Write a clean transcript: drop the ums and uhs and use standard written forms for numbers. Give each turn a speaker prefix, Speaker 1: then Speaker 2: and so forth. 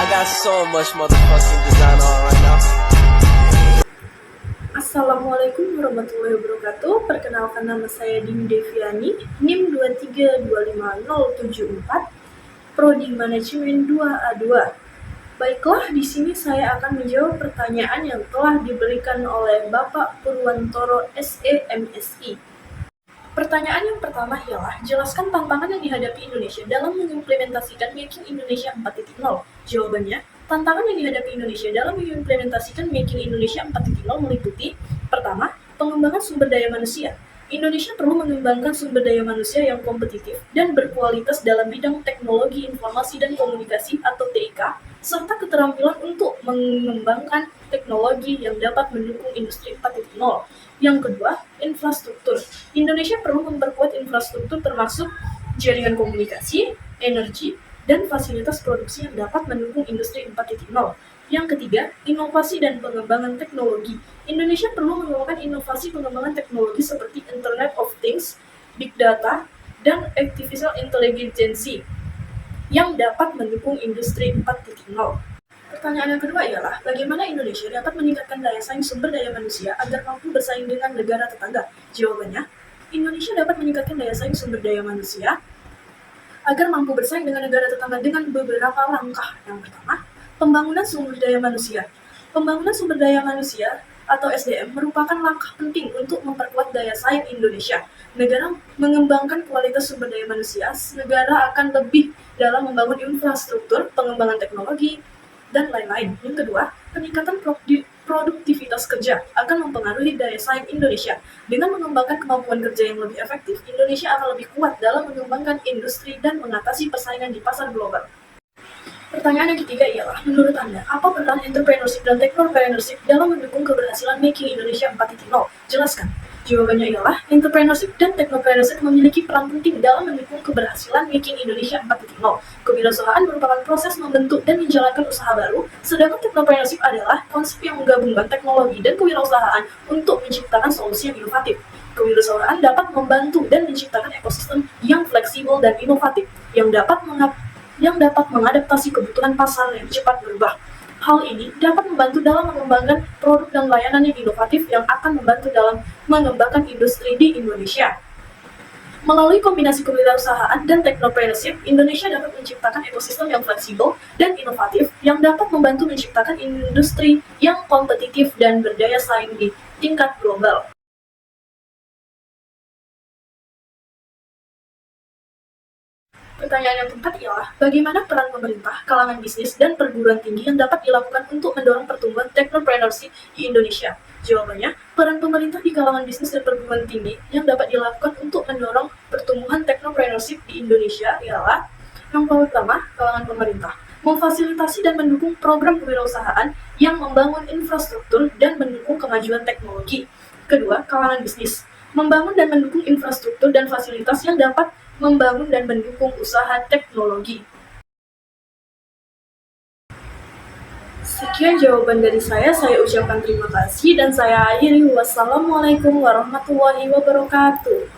Speaker 1: got so much motherfucking design on right now.
Speaker 2: Assalamualaikum warahmatullahi wabarakatuh. Perkenalkan, nama saya Dini Deviani, NIM 2325074, Prodi Manajemen 2A2. Baiklah, di sini saya akan menjawab pertanyaan yang telah diberikan oleh Bapak Purwantoro SEMSI. Pertanyaan yang pertama ialah, jelaskan tantangan yang dihadapi Indonesia dalam mengimplementasikan Making Indonesia 4.0. Jawabannya, tantangan yang dihadapi Indonesia dalam mengimplementasikan Making Indonesia 4.0 meliputi, pertama, pengembangan sumber daya manusia. Indonesia perlu mengembangkan sumber daya manusia yang kompetitif dan berkualitas dalam bidang teknologi informasi dan komunikasi atau TIK, serta keterampilan untuk mengembangkan teknologi yang dapat mendukung industri 4.0. Yang kedua, infrastruktur. Indonesia perlu memperkuat infrastruktur termasuk jaringan komunikasi, energi, dan fasilitas produksi yang dapat mendukung industri 4.0. Yang ketiga, inovasi dan pengembangan teknologi. Indonesia perlu mengembangkan inovasi pengembangan teknologi seperti Internet of Things, Big Data, dan Artificial Intelligence yang dapat mendukung industri 4.0. Pertanyaan yang kedua ialah, bagaimana Indonesia dapat meningkatkan daya saing sumber daya manusia agar mampu bersaing dengan negara tetangga? Jawabannya, Indonesia dapat meningkatkan daya saing sumber daya manusia agar mampu bersaing dengan negara tetangga dengan beberapa langkah. Yang pertama, pembangunan sumber daya manusia. Pembangunan sumber daya manusia atau SDM merupakan langkah penting untuk memperkuat daya saing Indonesia. Negara mengembangkan kualitas sumber daya manusia, negara akan lebih dalam membangun infrastruktur, pengembangan teknologi, dan lain-lain. Yang kedua, peningkatan produktivitas kerja akan mempengaruhi daya saing Indonesia. Dengan mengembangkan kemampuan kerja yang lebih efektif, Indonesia akan lebih kuat dalam mengembangkan industri dan mengatasi persaingan di pasar global. Pertanyaan yang ketiga ialah, menurut Anda, apa peran entrepreneurship dan technopreneurship dalam mendukung keberhasilan Making Indonesia 4.0? Jelaskan. Jawabannya ialah, entrepreneurship dan technopreneurship memiliki peran penting dalam mendukung keberhasilan Making Indonesia 4.0. Kewirausahaan merupakan proses membentuk dan menjalankan usaha baru, sedangkan technopreneurship adalah konsep yang menggabungkan teknologi dan kewirausahaan untuk menciptakan solusi yang inovatif. Kewirausahaan dapat membantu dan menciptakan ekosistem yang fleksibel dan inovatif, yang dapat mengadaptasi kebutuhan pasar yang cepat berubah. Hal ini dapat membantu dalam mengembangkan produk dan layanan yang inovatif yang akan membantu dalam mengembangkan industri di Indonesia. Melalui kombinasi kewirausahaan dan technopreneurship, Indonesia dapat menciptakan ekosistem yang fleksibel dan inovatif yang dapat membantu menciptakan industri yang kompetitif dan berdaya saing di tingkat global. Pertanyaan yang keempat ialah, bagaimana peran pemerintah, kalangan bisnis, dan perguruan tinggi yang dapat dilakukan untuk mendorong pertumbuhan technopreneurship di Indonesia? Jawabannya, peran pemerintah di kalangan bisnis dan perguruan tinggi yang dapat dilakukan untuk mendorong pertumbuhan technopreneurship di Indonesia ialah, yang pertama, kalangan pemerintah memfasilitasi dan mendukung program kewirausahaan yang membangun infrastruktur dan mendukung kemajuan teknologi. Kedua, kalangan bisnis membangun dan mendukung infrastruktur dan fasilitas yang dapat membangun dan mendukung usaha teknologi. Sekian jawaban dari saya ucapkan terima kasih dan saya akhiri. Wassalamualaikum warahmatullahi wabarakatuh.